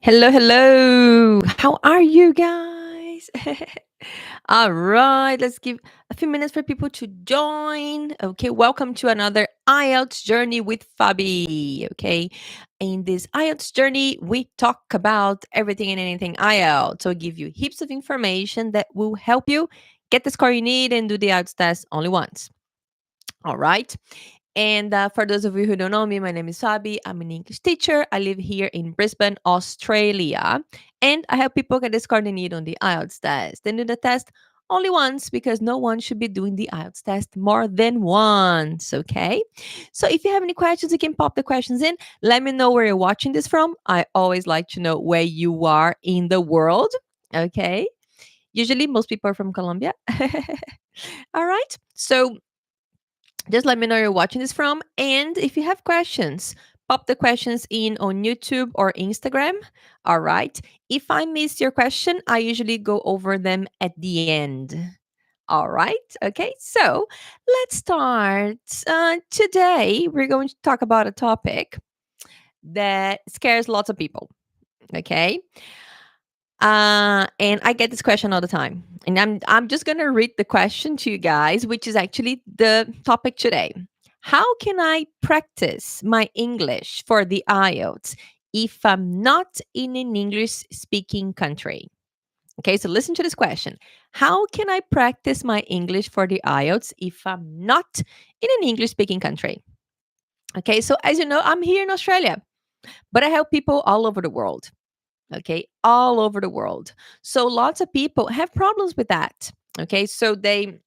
Hello, hello. How are you guys? All right, let's give a few minutes for people to join. Okay, welcome to another IELTS journey with Fabi. Okay, in this IELTS journey, we talk about everything and anything IELTS. So, give you heaps of information that will help you get the score you need and do the IELTS test only once. All right. And for those of you who don't know me, my name is Fabi. I'm an English teacher. I live here in Brisbane, Australia. And I help people get the score they need on the IELTS test. They do the test only once because no one should be doing the IELTS test more than once. Okay. So if you have any questions, you can pop the questions in. Let me know where you're watching this from. I always like to know where you are in the world. Okay. Usually, most people are from Colombia. All right. So just let me know you're watching this from. And if you have questions, pop the questions in on YouTube or Instagram. All right. If I miss your question, I usually go over them at the end. All right. Okay. So let's start. Today, we're going to talk about a topic that scares lots of people. Okay. And I get this question all the time. And I'm just gonna read the question to you guys, which is actually the topic today. How can I practice my English for the IELTS if I'm not in an English speaking country? Okay, so listen to this question. How can I practice my English for the IELTS if I'm not in an English speaking country? Okay, so as you know, I'm here in Australia, but I help people all over the world. Okay, all over the world. So lots of people have problems with that. Okay, so they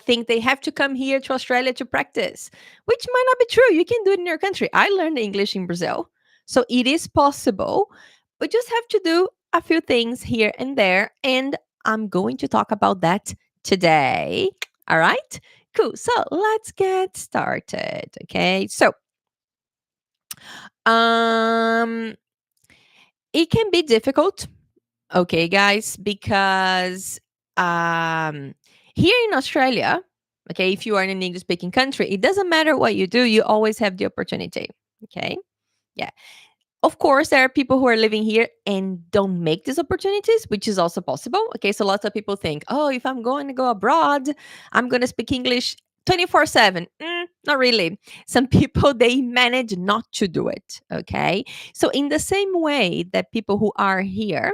think they have to come here to Australia to practice, which might not be true. You can do it in your country. I learned English in Brazil, so it is possible, but just have to do a few things here and there. And I'm going to talk about that today. All right, cool. So let's get started. Okay, so um, it can be difficult. Okay, guys, because um, here in Australia, okay, if you are in an English speaking country, it doesn't matter what you do, you always have the opportunity. Okay, yeah. Of course, there are people who are living here and don't make these opportunities, which is also possible. Okay, so lots of people think, oh, if I'm going to go abroad, I'm going to speak English 24/7. Not really. Some people, they manage not to do it. Okay, so in the same way that people who are here,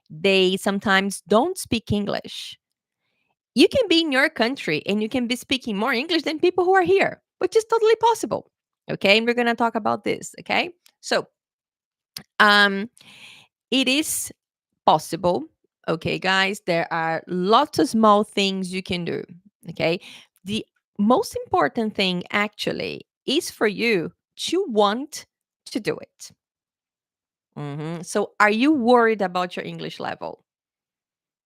they sometimes don't speak English. You can be in your country and you can be speaking more English than people who are here, which is totally possible. Okay, and we're going to talk about this. Okay, so um, it is possible. Okay, guys, there are lots of small things you can do. Okay, the most important thing actually is for you to want to do it. So, are you worried about your English level?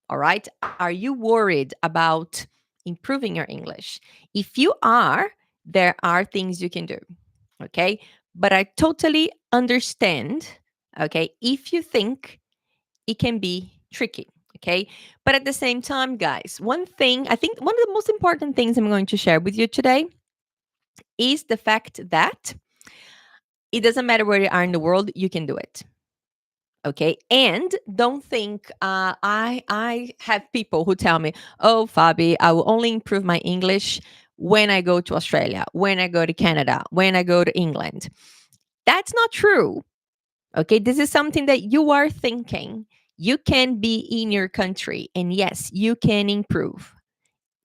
All right. Are you worried about improving your English? If you are, there are things you can do. Okay. But I totally understand. Okay. If you think it can be tricky. Okay. But at the same time, guys, one thing, I think one of the most important things I'm going to share with you today is the fact that it doesn't matter where you are in the world, you can do it. Okay, and don't think I have people who tell me, oh, Fabi, I will only improve my English when I go to Australia, when I go to Canada, when I go to England. That's not true. Okay, this is something that you are thinking. You can be in your country, and yes, you can improve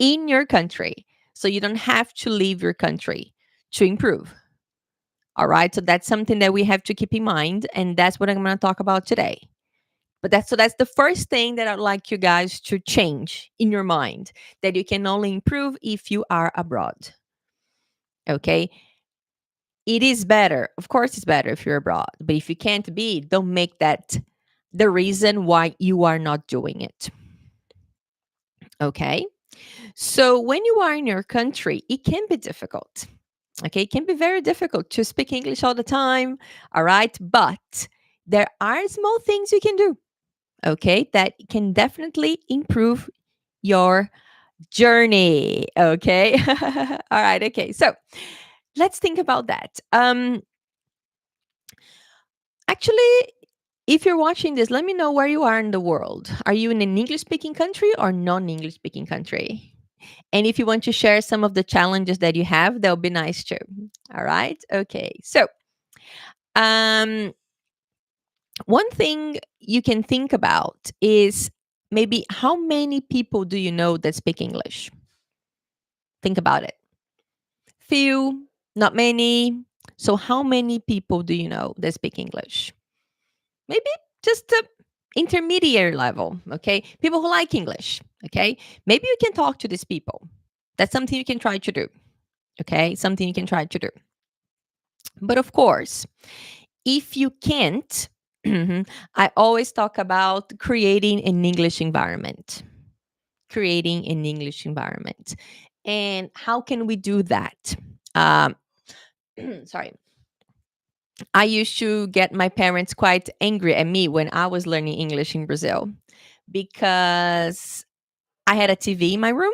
in your country. So you don't have to leave your country to improve. All right, so that's something that we have to keep in mind, and that's what I'm going to talk about today. But that's the first thing that I'd like you guys to change in your mind, that you can only improve if you are abroad. Okay? It is better. Of course it's better if you're abroad. But if you can't be, don't make that the reason why you are not doing it. Okay? So when you are in your country, it can be difficult. Okay? It can be very difficult to speak English all the time. All right? But there are small things you can do. Okay? That can definitely improve your journey. Okay. All right. Okay. So let's think about that. Actually, If you're watching this, let me know where you are in the world. Are you in an English speaking country or non English speaking country? And if you want to share some of the challenges that you have, that would be nice too. All right. Okay. So, um, one thing you can think about is maybe how many people do you know that speak English? Think about it. Few, not many. So, how many people do you know that speak English? Maybe just a intermediate level, okay? People who like English, okay? Maybe you can talk to these people. That's something you can try to do, okay? Something you can try to do. But of course, if you can't, I always talk about creating an English environment. Creating an English environment. And how can we do that? Um, sorry. I used to get my parents quite angry at me when I was learning English in Brazil because I had a TV in my room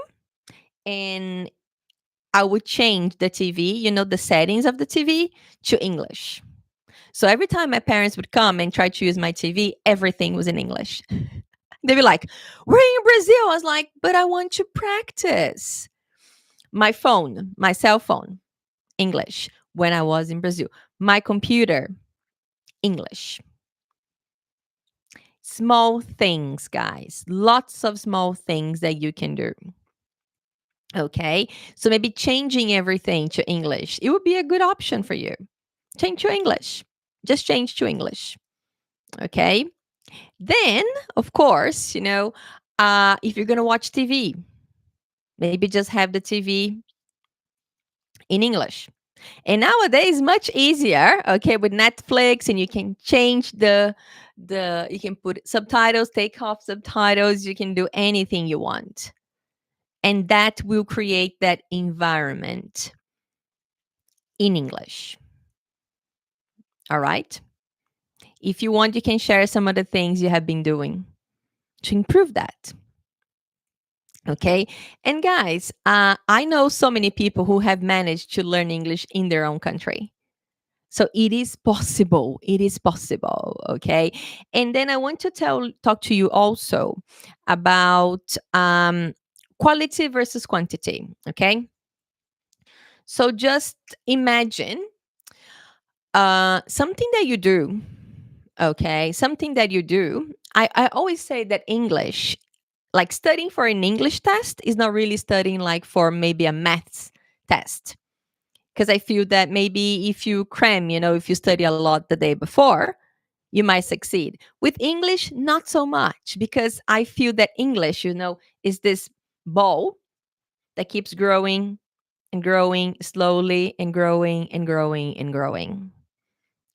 and I would change the TV, the settings of the TV to English. So every time my parents would come and try to use my TV, everything was in English. They'd be like, "We're in Brazil." I was like, "But I want to practice." My phone, my cell phone, English when I was in Brazil. My computer, English. Small things, guys. Lots of small things that you can do. Okay. So maybe changing everything to English. It would be a good option for you. Change to English. Just change to English. Okay. Then, of course, if you're going to watch TV, maybe just have the TV in English. And nowadays, much easier, okay, with Netflix, and you can change you can put subtitles, take off subtitles, you can do anything you want. And that will create that environment in English. All right. If you want, you can share some of the things you have been doing to improve that. Okay. And guys, I know so many people who have managed to learn English in their own country. So it is possible. It is possible. Okay. And then I want to talk to you also about quality versus quantity. Okay. So just imagine something that you do. Okay. Something that you do. I always say that English, like studying for an English test, is not really studying like for maybe a maths test. Because I feel that maybe if you cram, if you study a lot the day before, you might succeed. With English, not so much, because I feel that English, is this ball that keeps growing and growing slowly and growing and growing and growing.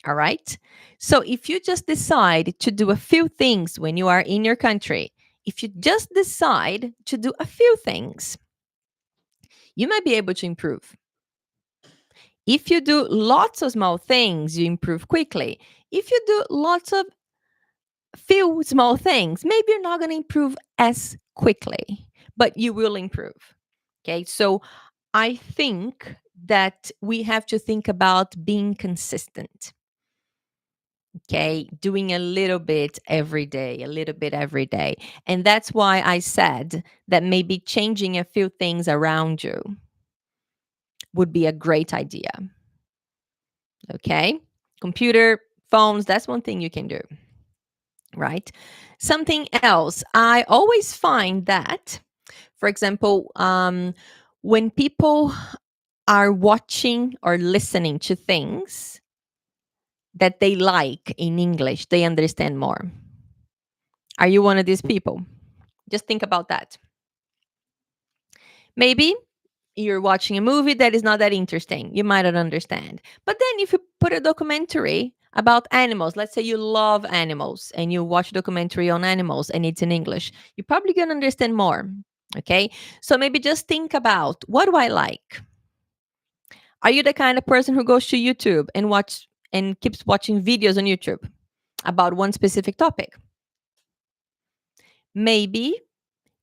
All right. So if you just decide to do a few things when you are in your country, if you just decide to do a few things, you might be able to improve. If you do lots of small things, you improve quickly. If you do lots of few small things, maybe you're not going to improve as quickly, but you will improve. Okay. So I think that we have to think about being consistent. Okay. Doing a little bit every day, a little bit every day. And that's why I said that maybe changing a few things around you would be a great idea. Okay. Computer, phones, that's one thing you can do. Right. Something else, I always find that, for example, when people are watching or listening to things that they like in English, they understand more. Are you one of these people? Just think about that. Maybe you're watching a movie that is not that interesting. You might not understand. But then if you put a documentary about animals, let's say you love animals and you watch a documentary on animals and it's in English, you're probably going to understand more. Okay. So maybe just think about, what do I like? Are you the kind of person who goes to YouTube and keeps watching videos on YouTube about one specific topic? Maybe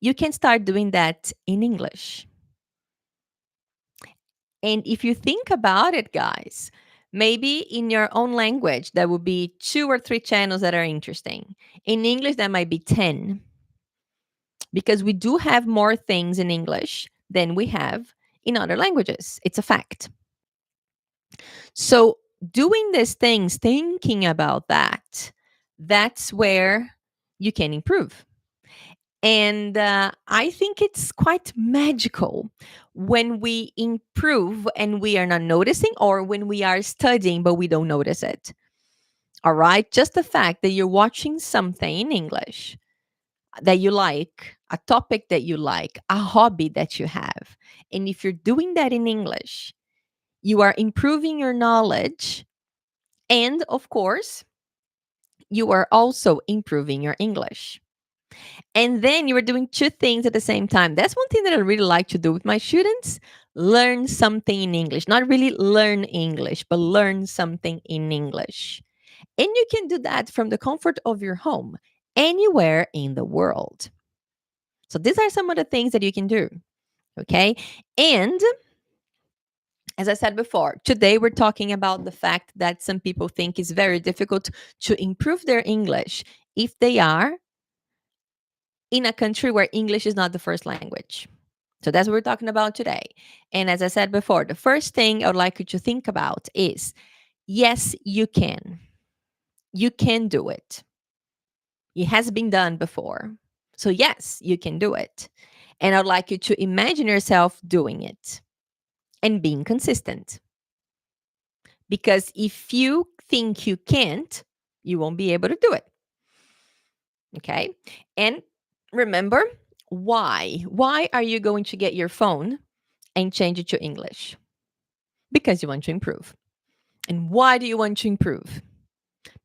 you can start doing that in English. And if you think about it, guys, Maybe in your own language, there will be 2 or 3 channels that are interesting. In English, that might be 10, because we do have more things in English than we have in other languages. It's a fact. So, doing these things, thinking about that, that's where you can improve. And I think it's quite magical when we improve and we are not noticing, or when we are studying but we don't notice it. All right. Just the fact that you're watching something in English that you like, a topic that you like, a hobby that you have. And if you're doing that in English, you are improving your knowledge. And of course, you are also improving your English. And then you are doing 2 things at the same time. That's one thing that I really like to do with my students: learn something in English. Not really learn English, but learn something in English. And you can do that from the comfort of your home, anywhere in the world. So these are some of the things that you can do. Okay. And as I said before, today we're talking about the fact that some people think it's very difficult to improve their English if they are in a country where English is not the first language. So that's what we're talking about today. And as I said before, the first thing I would like you to think about is, yes, you can. You can do it. It has been done before. So, yes, you can do it. And I'd like you to imagine yourself doing it and being consistent. Because if you think you can't, you won't be able to do it. Okay. And remember, why? Why are you going to get your phone and change it to English? Because you want to improve. And why do you want to improve?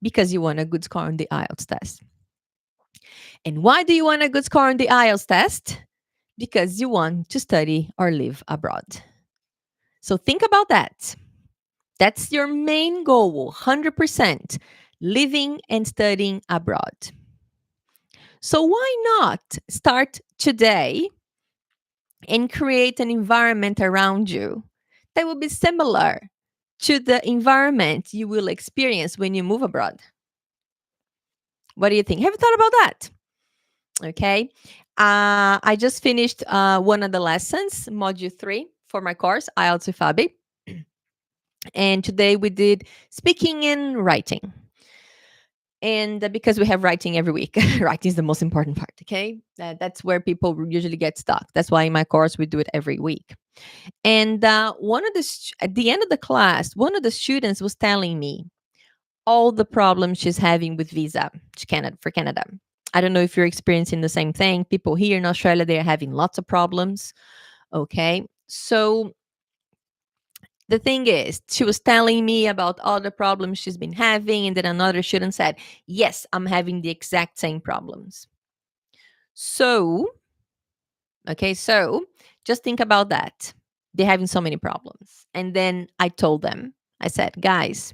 Because you want a good score on the IELTS test. And why do you want a good score on the IELTS test? Because you want to study or live abroad. So think about that. That's your main goal, 100%, living and studying abroad. So why not start today and create an environment around you that will be similar to the environment you will experience when you move abroad? What do you think? Have you thought about that? Okay. I just finished one of the lessons, module 3 for my course, IELTS with Fabi. And today we did speaking and writing. And because we have writing every week, writing is the most important part. Okay. That's where people usually get stuck. That's why in my course we do it every week. And at the end of the class, one of the students was telling me all the problems she's having with visa to Canada, for Canada. I don't know if you're experiencing the same thing. People here in Australia, they're having lots of problems. Okay. So the thing is, she was telling me about all the problems she's been having, and then another student said, yes, I'm having the exact same problems. So, okay, so just think about that. They're having so many problems. And then I told them, I said, guys,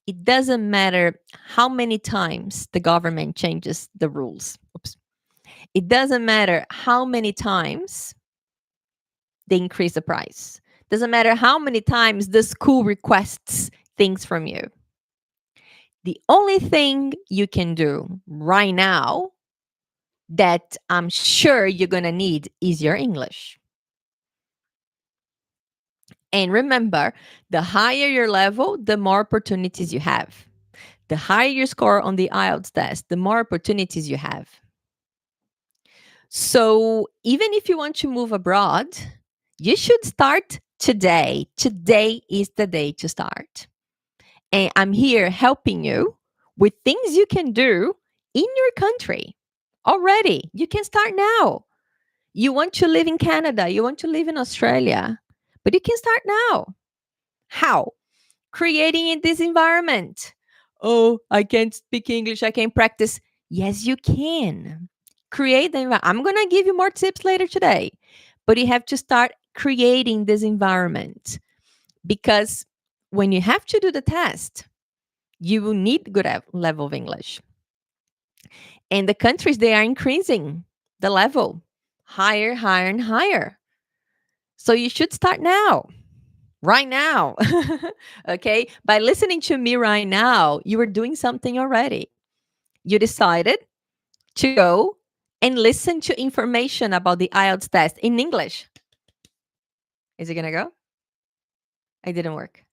it doesn't matter how many times the government changes the rules. Oops. It doesn't matter how many times they increase the price. Doesn't matter how many times the school requests things from you. The only thing you can do right now that I'm sure you're going to need is your English. And remember, the higher your level, the more opportunities you have. The higher your score on the IELTS test, the more opportunities you have. So even if you want to move abroad, you should start today. Today is the day to start. And I'm here helping you with things you can do in your country already. You can start now. You want to live in Canada, you want to live in Australia, but you can start now. How? Creating in this environment. Oh, I can't speak English, I can't practice. Yes, you can. Create the environment. I'm going to give you more tips later today, but you have to start creating this environment, because when you have to do the test, you will need good level of English. And the countries, they are increasing the level higher, higher, and higher. So you should start now. right now. Okay. By listening to me right now, you are doing something already. You decided to go and listen to information about the IELTS test in English. Is it going to go? It didn't work.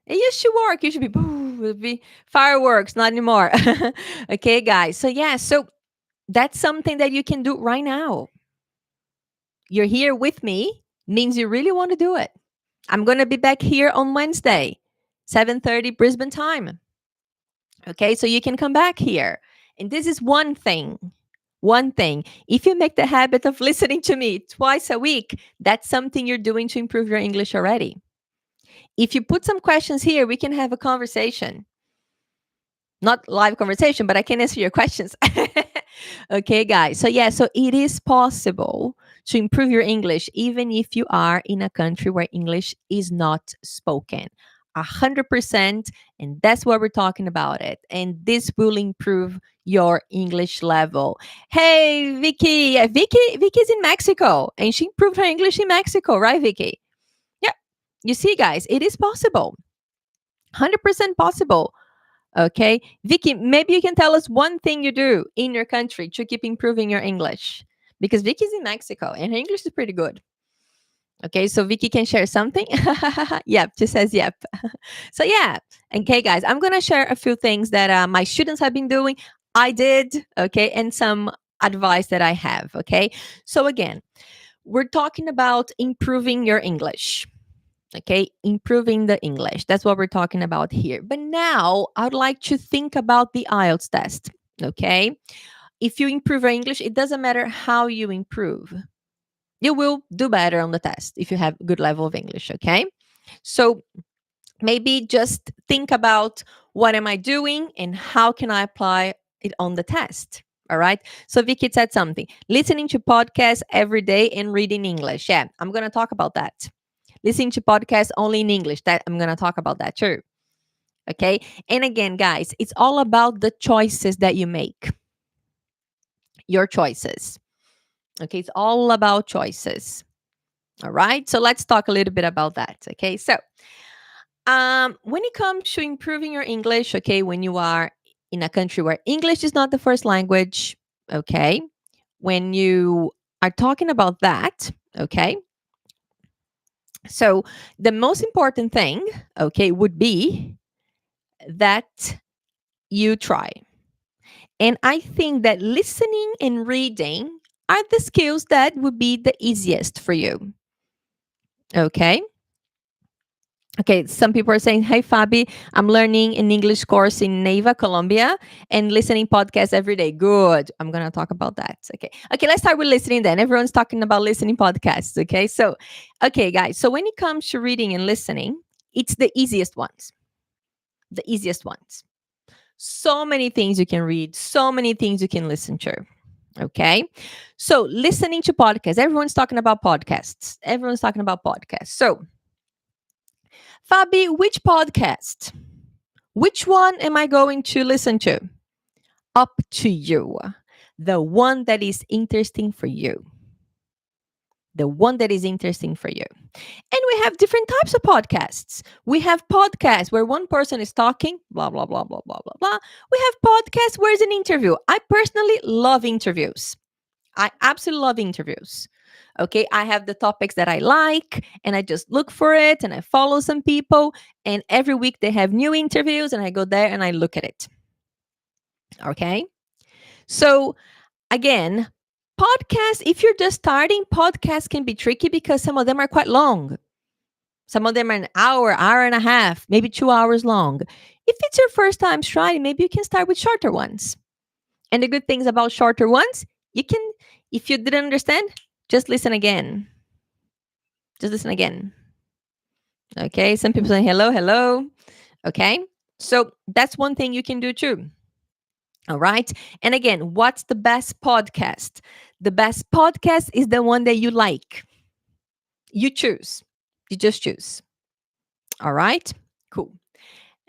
It used to work. It should be, boo, it would be fireworks, not anymore. Okay, guys. So, yeah, so that's something that you can do right now. You're here with me, means you really want to do it. I'm going to be back here on Wednesday, 7:30 Brisbane time. Okay, so you can come back here. And this is one thing. One thing. If you make the habit of listening to me twice a week, that's something you're doing to improve your English already. If you put some questions here, we can have a conversation. Not live conversation, but I can answer your questions. Okay, guys. So, yeah, so it is possible to improve your English even if you are in a country where English is not spoken. 100%. And that's what we're talking about it. And this will improve your English level. Hey, Vicky. Yeah, Vicky's in Mexico and she improved her English in Mexico, right, Vicky? Yeah. You see, guys, it is possible. 100% possible. Okay. Vicky, maybe you can tell us one thing you do in your country to keep improving your English. Because Vicky's in Mexico and her English is pretty good. Okay, so Vicky can share something. Yep, she says yep. So yeah, okay, guys, I'm gonna share a few things that my students have been doing. I did, okay, and some advice that I have. Okay, so again, we're talking about improving your English. Okay, improving the English. That's what we're talking about here. But now I'd like to think about the IELTS test. Okay, if you improve your English, it doesn't matter how you improve, you will do better on the test if you have a good level of English. Okay, so maybe just think about what am I doing and how can I apply it on the test. All right, so Vicky said something, listening to podcasts every day and reading English. Yeah, I'm going to talk about that. Listening to podcasts only in English, that I'm going to talk about that too. Okay, and again, guys, it's all about the choices that you make. Your choices. Okay, it's all about choices. All right, so let's talk a little bit about that. Okay, so when it comes to improving your English, okay, when you are in a country where English is not the first language, okay, when you are talking about that, okay, so the most important thing, okay, would be that you try. And I think that listening and reading are the skills that would be the easiest for you. Okay. Okay, some people are saying, "Hey, Fabi, I'm learning an English course in Neiva, Colombia, and listening podcasts every day." Good. I'm gonna talk about that. Okay. Let's start with listening. Then everyone's talking about listening podcasts. Okay, so, okay, guys. So when it comes to reading and listening, it's the easiest ones. The easiest ones. So many things you can read. So many things you can listen to. Okay, so listening to podcasts. Everyone's talking about podcasts. Everyone's talking about podcasts. So Fabi, which podcast? Which one am I going to listen to? Up to you. The one that is interesting for you. The one that is interesting for you. And we have different types of podcasts. We have podcasts where one person is talking, blah, blah, blah, blah, blah, blah, blah. We have podcasts where it's an interview. I personally love interviews. I absolutely love interviews. Okay, I have the topics that I like and I just look for it and I follow some people. And every week they have new interviews and I go there and I look at it. Okay, so again, podcasts, if you're just starting, podcasts can be tricky because some of them are quite long. Some of them are an hour, hour and a half, maybe 2 hours long. If it's your first time trying, maybe you can start with shorter ones. And the good things about shorter ones, you can, if you didn't understand, just listen again. Just listen again. Okay. Some people saying hello, hello. Okay. So that's one thing you can do too. All right. And again, what's the best podcast? The best podcast is the one that you like. You choose. You just choose. All right. Cool.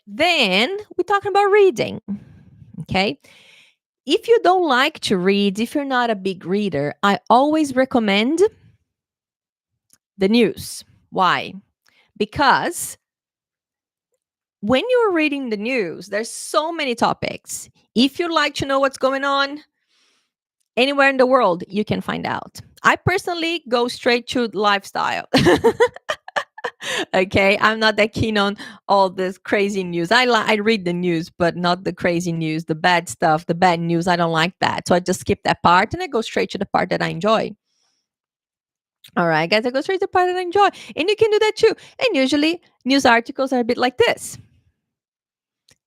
Then we're talking about reading. Okay. If you don't like to read, if you're not a big reader, I always recommend the news. Why? Because when you're reading the news, there's so many topics. If you'd like to know what's going on anywhere in the world, you can find out. I personally go straight to lifestyle. Okay, I'm not that keen on all this crazy news. I read the news, but not the crazy news, the bad stuff, the bad news. I don't like that. So I just skip that part and I go straight to the part that I enjoy. All right, guys, I go straight to the part that I enjoy. And you can do that too. And usually news articles are a bit like this.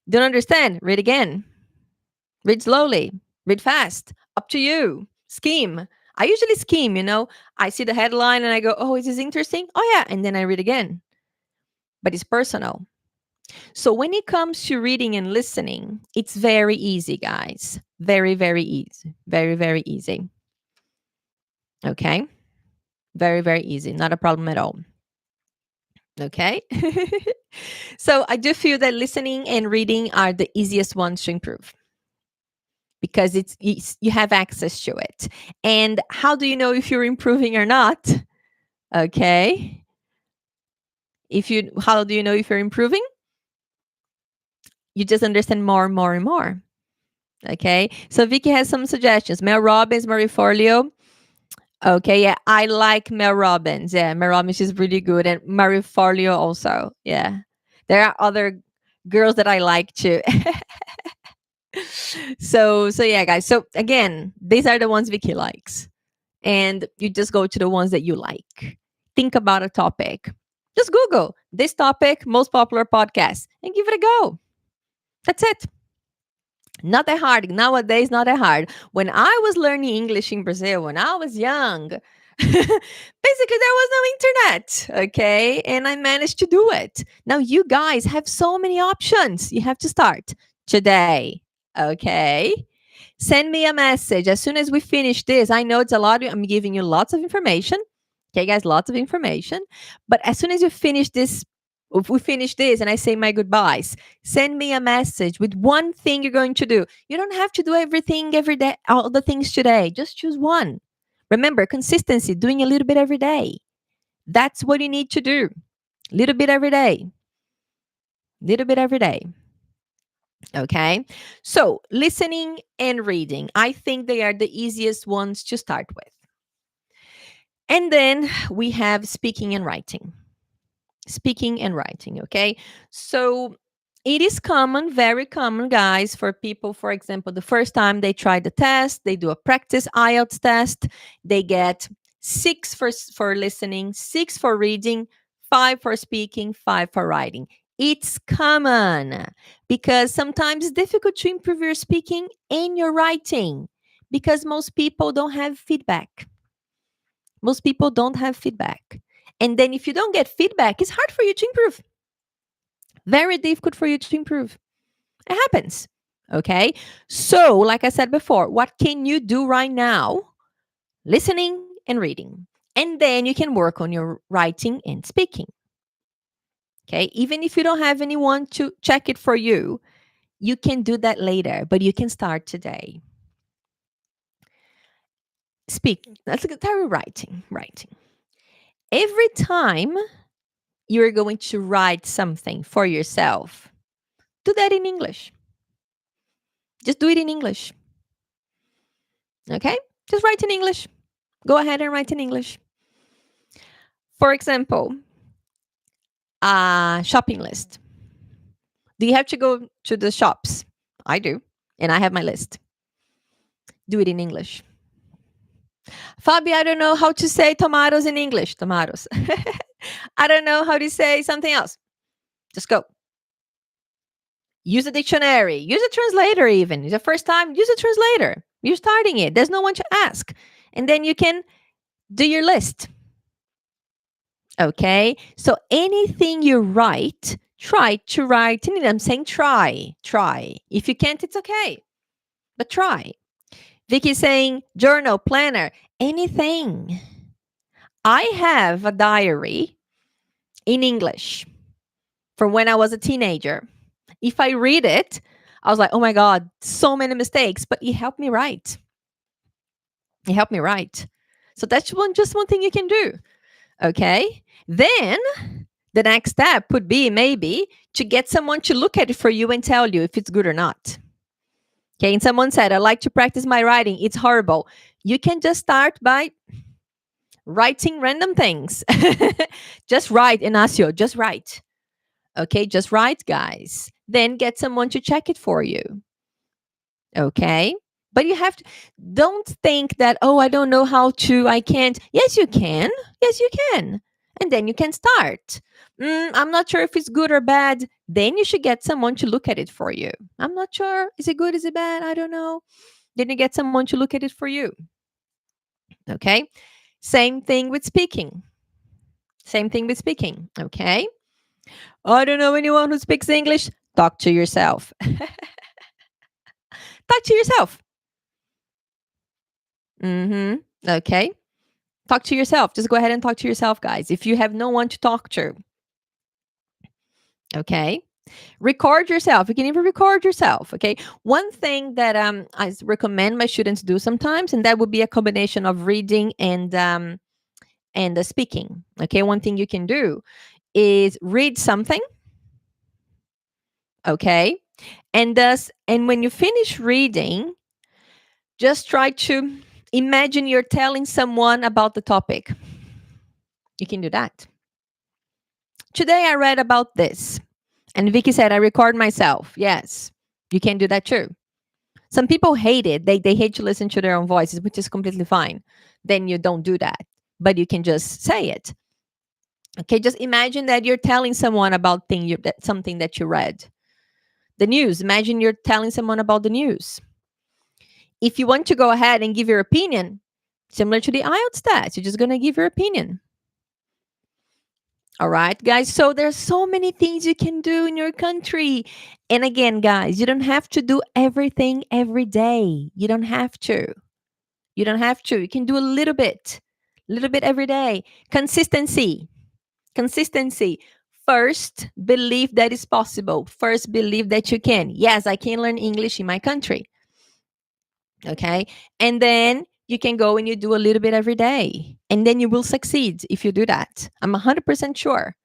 Don't understand? Read again. Read slowly. Read fast. Up to you. Scheme. I usually scheme, I see the headline and I go, oh, is this interesting? Oh, yeah. And then I read again. But it's personal. So when it comes to reading and listening, it's very easy, guys. Very, very easy. Very, very easy. Okay? Very, very easy. Not a problem at all. Okay? So I do feel that listening and reading are the easiest ones to improve because it's you have access to it. And how do you know if you're improving or not? Okay? How do you know if you're improving? You just understand more and more and more. Okay, so Vicky has some suggestions. Mel Robbins, Marie Forleo. Okay, yeah, I like Mel Robbins. Yeah, Mel Robbins is really good, and Marie Forleo also. Yeah, there are other girls that I like too. So yeah, guys. So again, these are the ones Vicky likes, and you just go to the ones that you like. Think about a topic. Just Google this topic, most popular podcast, and give it a go. That's it. Not that hard. Nowadays, not that hard. When I was learning English in Brazil, when I was young, basically there was no internet. Okay. And I managed to do it. Now you guys have so many options. You have to start today. Okay. Send me a message as soon as we finish this. I know it's a lot. I'm giving you lots of information. Okay, guys, lots of information. But as soon as you finish this, if we finish this and I say my goodbyes, send me a message with one thing you're going to do. You don't have to do everything every day, all the things today. Just choose one. Remember, consistency, doing a little bit every day. That's what you need to do. Little bit every day. Little bit every day. Okay. So, listening and reading, I think they are the easiest ones to start with. And then we have speaking and writing. Speaking and writing, okay? So it is common, very common, guys, for people, for example, the first time they try the test, they do a practice IELTS test, they get 6 for listening, 6 for reading, 5 for speaking, 5 for writing. It's common because sometimes it's difficult to improve your speaking and your writing because most people don't have feedback. Most people don't have feedback. And then if you don't get feedback, it's hard for you to improve. Very difficult for you to improve. It happens. Okay. So, like I said before, what can you do right now? Listening and reading. And then you can work on your writing and speaking. Okay. Even if you don't have anyone to check it for you, you can do that later, but you can start today. Speak. Let's start with writing. Writing. Every time you're going to write something for yourself, do that in English. Just do it in English. Okay? Just write in English. Go ahead and write in English. For example, a shopping list. Do you have to go to the shops? I do. And I have my list. Do it in English. Fabi, I don't know how to say tomatoes in English. Tomatoes. I don't know how to say something else. Just go. Use a dictionary. Use a translator even. It's the first time, use a translator. You're starting it. There's no one to ask. And then you can do your list. Okay? So anything you write, try to write in it. I'm saying try. If you can't, it's okay. But try. Vicky's saying journal, planner, anything. I have a diary in English from when I was a teenager. If I read it, I was like, oh my God, so many mistakes, but it helped me write. It helped me write. So that's just one thing you can do. Okay. Then The next step would be maybe to get someone to look at it for you and tell you if it's good or not. Okay, and someone said, I like to practice my writing. It's horrible. You can just start by writing random things. Just write, Ignacio, just write. Okay, just write, guys. Then get someone to check it for you. Okay, but you have to, don't think that, oh, I don't know how to, I can't. Yes, you can. Yes, you can. And then you can start. I'm not sure if it's good or bad. Then you should get someone to look at it for you. I'm not sure. Is it good? Is it bad? I don't know. Then you get someone to look at it for you. Okay. Same thing with speaking. Same thing with speaking. Okay. I don't know anyone who speaks English. Talk to yourself. Talk to yourself. Okay. Talk to yourself. Just go ahead and talk to yourself, guys. If you have no one to talk to. Okay. Record yourself. You can even record yourself. Okay. One thing that I recommend my students do sometimes, and that would be a combination of reading and speaking. Okay. One thing you can do is read something. Okay. And when you finish reading, just try to imagine you're telling someone about the topic. You can do that. Today I read about this. And Vicky said, I record myself. Yes, you can do that too. Some people hate it. They hate to listen to their own voices, which is completely fine. Then you don't do that. But you can just say it. Okay, just imagine that you're telling someone about something that you read. The news. Imagine you're telling someone about the news. If you want to go ahead and give your opinion, similar to the IELTS test, you're just going to give your opinion. All right, guys. So there's so many things you can do in your country. And again, guys, you don't have to do everything every day. You don't have to. You don't have to. You can do a little bit every day. Consistency. First, believe that it's possible. First, believe that you can. Yes, I can learn English in my country. Okay. And then you can go and you do a little bit every day. And then you will succeed if you do that. I'm 100% sure.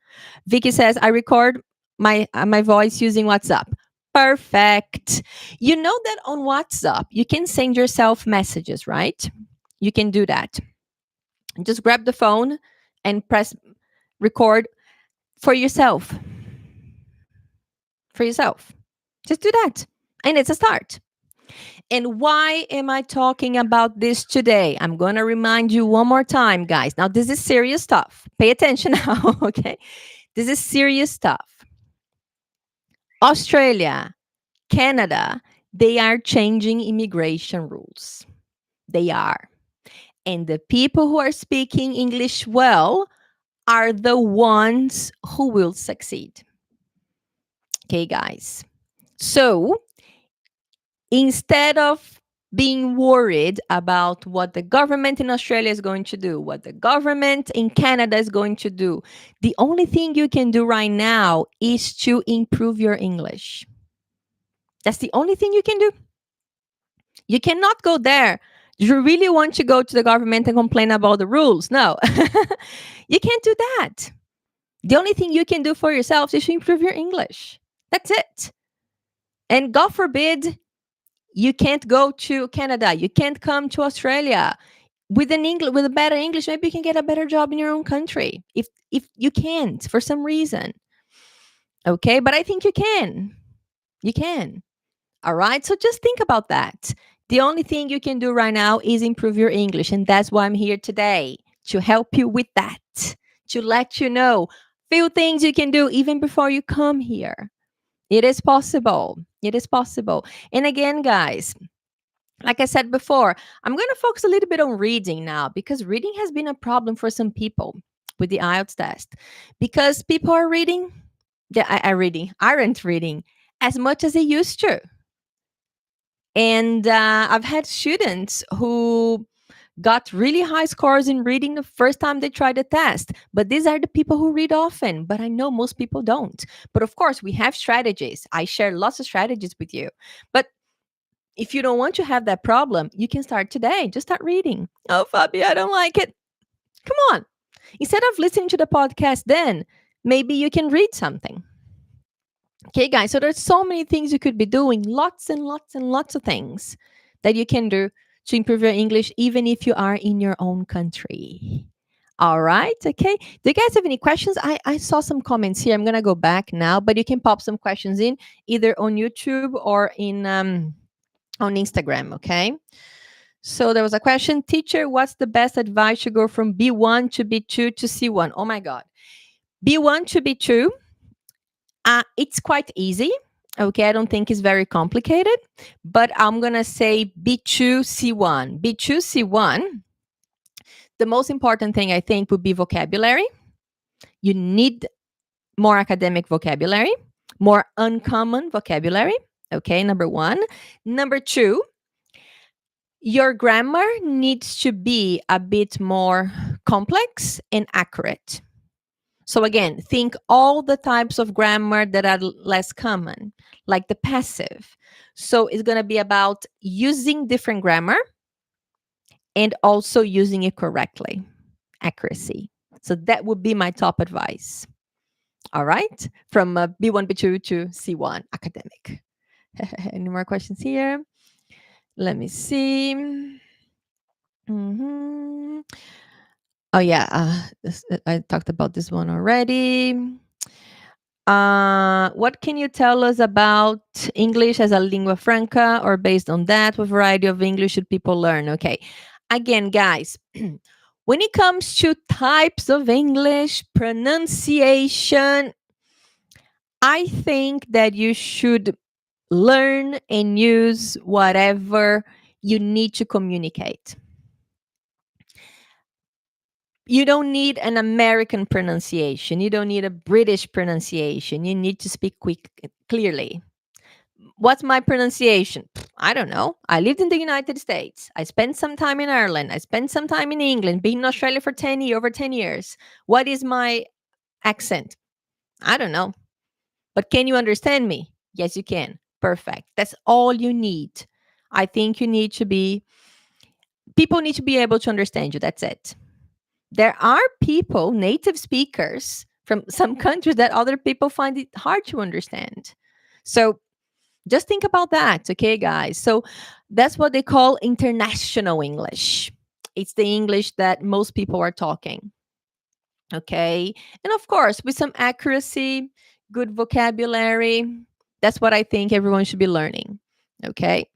Vicky says, I record my voice using WhatsApp. Perfect. You know that on WhatsApp, you can send yourself messages, right? You can do that. Just grab the phone and press record for yourself. For yourself. Just do that. And it's a start. And why am I talking about this today? I'm going to remind you one more time, guys. Now, this is serious stuff. Pay attention now, okay? This is serious stuff. Australia, Canada, they are changing immigration rules. They are. And the people who are speaking English well are the ones who will succeed. Okay, guys. So instead of being worried about what the government in Australia is going to do, what the government in Canada is going to do, the only thing you can do right now is to improve your English. That's the only thing you can do. You cannot go there. Do you really want to go to the government and complain about the rules? No. You can't do that. The only thing you can do for yourself is to improve your English. That's it. And God forbid, you can't go to Canada. You can't come to Australia. With a better English, maybe you can get a better job in your own country. If you can't for some reason. Okay, but I think you can. You can. All right. So just think about that. The only thing you can do right now is improve your English. And that's why I'm here today, to help you with that, to let you know few things you can do even before you come here. It is possible. It is possible. And again, guys, like I said before, I'm going to focus a little bit on reading now, because reading has been a problem for some people with the IELTS test, because people are reading, aren't reading as much as they used to. And I've had students who got really high scores in reading the first time they tried the test. But these are the people who read often. But I know most people don't. But of course, we have strategies. I share lots of strategies with you. But if you don't want to have that problem, you can start today. Just start reading. Oh, Fabi, I don't like it. Come on. Instead of listening to the podcast then, maybe you can read something. Okay, guys, so there's so many things you could be doing, lots and lots and lots of things that you can do to improve your English, even if you are in your own country. All right, okay. Do you guys have any questions? I saw some comments here. I'm going to go back now, but you can pop some questions in either on YouTube or in on Instagram, okay? So there was a question, teacher, what's the best advice to go from B1 to B2 to C1? Oh my God. B1 to B2, it's quite easy. Okay, I don't think it's very complicated, but I'm going to say B2 C1. B2 C1, the most important thing I think would be vocabulary. You need more academic vocabulary, more uncommon vocabulary. Okay, number one. Number two, your grammar needs to be a bit more complex and accurate. So again, think all the types of grammar that are less common, like the passive. So it's going to be about using different grammar and also using it correctly, accuracy. So that would be my top advice. All right, from B1, B2 to C1 academic. Any more questions here? Let me see. Mm-hmm. Oh yeah, I talked about this one already. What can you tell us about English as a lingua franca, or based on that, what variety of English should people learn? Okay, again, guys, when it comes to types of English, pronunciation, I think that you should learn and use whatever you need to communicate. You don't need an American pronunciation. You don't need a British pronunciation. You need to speak clearly. What's my pronunciation? I don't know. I lived in the United States. I spent some time in Ireland. I spent some time in England, been in Australia for over 10 years. What is my accent? I don't know. But can you understand me? Yes, you can. Perfect. That's all you need. I think people need to be able to understand you. That's it. There are people, native speakers from some countries that other people find it hard to understand. So just think about that, okay, guys? So that's what they call international English. It's the English that most people are talking, okay? And of course, with some accuracy, good vocabulary, that's what I think everyone should be learning, okay?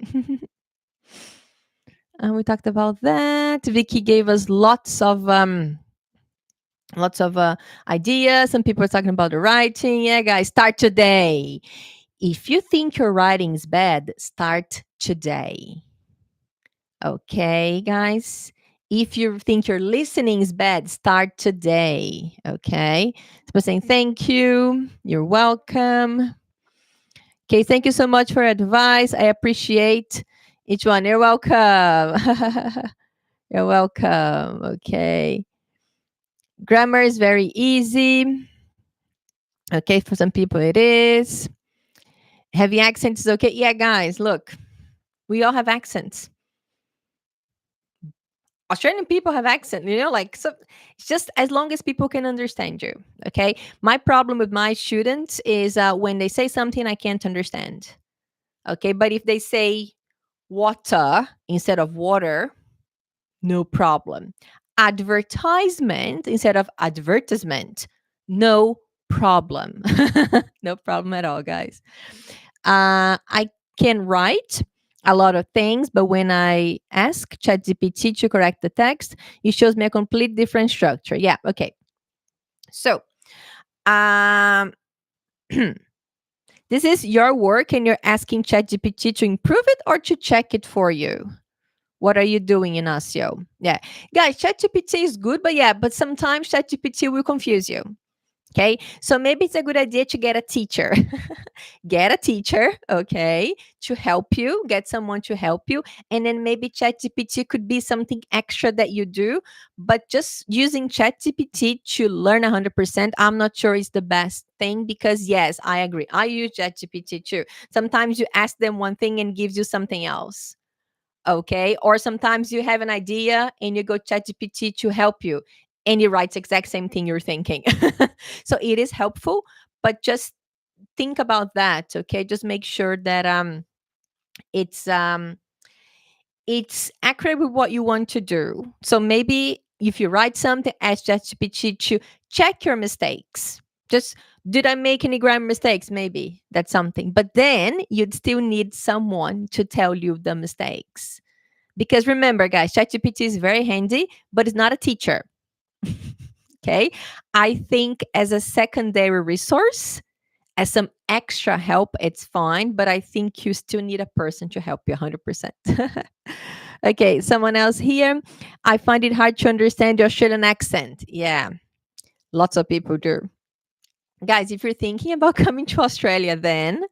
And we talked about that. Vicky gave us lots of ideas. Some people are talking about the writing. Yeah, guys, start today. If you think your writing is bad, start today. Okay, guys. If you think your listening is bad, start today. Okay. So saying thank you. You're welcome. Okay, thank you so much for advice. I appreciate each one. You're welcome. You're welcome. Okay. Grammar is very easy. Okay, for some people it is. Heavy accent is okay. Yeah, guys, look, we all have accents. Australian people have accent, like, so it's just as long as people can understand you. Okay. My problem with my students is when they say something I can't understand. Okay. But if they say water instead of water, no problem. Advertisement instead of advertisement, no problem. No problem at all, guys. I can write a lot of things, but when I ask ChatGPT to correct the text, it shows me a complete different structure. Yeah, okay. So, this is your work and you're asking ChatGPT to improve it or to check it for you. What are you doing, Inacio? Yeah, guys, ChatGPT is good, but sometimes ChatGPT will confuse you. Okay, so maybe it's a good idea to get a teacher. Get a teacher, okay, to help you, get someone to help you. And then maybe ChatGPT could be something extra that you do. But just using ChatGPT to learn 100%, I'm not sure is the best thing because, yes, I agree. I use ChatGPT too. Sometimes you ask them one thing and gives you something else. Okay, or sometimes you have an idea and you go ChatGPT to help you and it writes exact same thing you're thinking. So it is helpful, but just think about that, okay? Just make sure that it's um it's accurate with what you want to do. So maybe if you write something, ask ChatGPT to check your mistakes. Just, did I make any grammar mistakes? Maybe that's something. But then you'd still need someone to tell you the mistakes. Because remember, guys, ChatGPT is very handy, but it's not a teacher. Okay. I think as a secondary resource, as some extra help, it's fine. But I think you still need a person to help you 100%. Okay, someone else here. I find it hard to understand the Australian accent. Yeah, lots of people do. Guys, if you're thinking about coming to Australia, then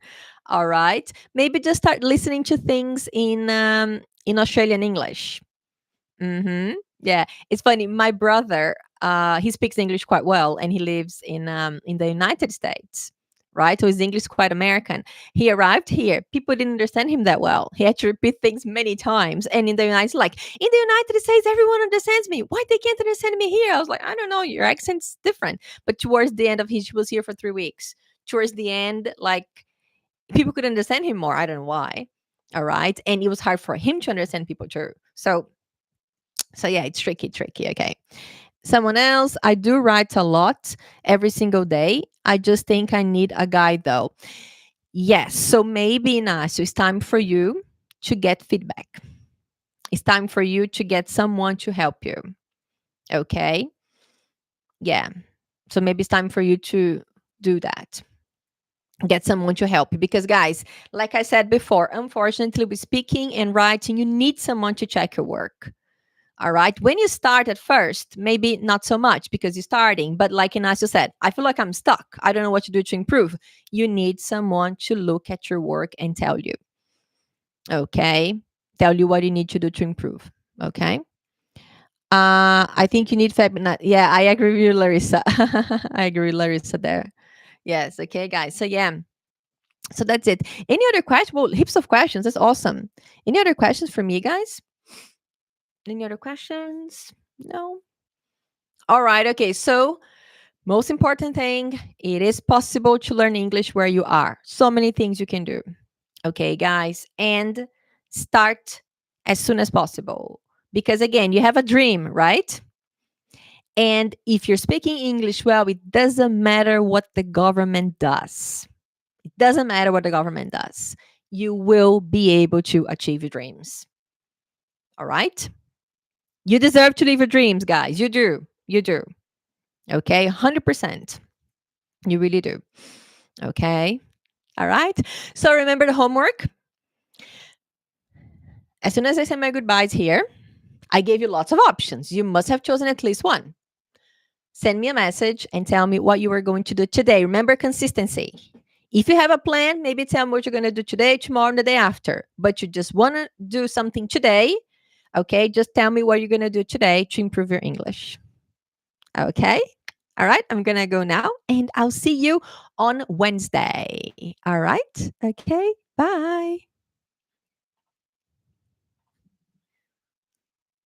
all right, maybe just start listening to things in Australian English. Yeah, it's funny. My brother, he speaks English quite well, and he lives in the United States, right? So his English is quite American. He arrived here. People didn't understand him that well. He had to repeat things many times. And in the United, like in the United States, everyone understands me. Why they can't understand me here? I was like, I don't know. Your accent's different. But towards the end of he was here for 3 weeks. Towards the end, like people could understand him more. I don't know why. All right, and it was hard for him to understand people too. So yeah, it's tricky. Okay. Someone else, I do write a lot every single day. I just think I need a guide though. Yes. So maybe Nasu, it's time for you to get feedback. It's time for you to get someone to help you. Okay. Yeah. So maybe it's time for you to do that. Get someone to help you. Because, guys, like I said before, unfortunately, with speaking and writing, you need someone to check your work. All right. When you start at first, maybe not so much because you're starting, but like Inacio said, I feel like I'm stuck. I don't know what to do to improve. You need someone to look at your work and tell you. Okay. Tell you what you need to do to improve. Okay. I think you need Fabi. Yeah, I agree with you, Larissa. I agree with Larissa there. Yes. Okay, guys. So yeah. So that's it. Any other questions? Well, heaps of questions. That's awesome. Any other questions for me, guys? Any other questions? No? All right. Okay. So, most important thing, it is possible to learn English where you are. So many things you can do. Okay, guys. And start as soon as possible. Because again, you have a dream, right? And if you're speaking English well, it doesn't matter what the government does. It doesn't matter what the government does. You will be able to achieve your dreams. All right? You deserve to live your dreams, guys. You do. You do. Okay? 100%. You really do. Okay? All right? So remember the homework. As soon as I say my goodbyes here, I gave you lots of options. You must have chosen at least one. Send me a message and tell me what you are going to do today. Remember consistency. If you have a plan, maybe tell me what you're going to do today, tomorrow, and the day after. But you just want to do something today, okay? Just tell me what you're going to do today to improve your English. Okay? All right, I'm going to go now and I'll see you on Wednesday. All right? Okay, bye.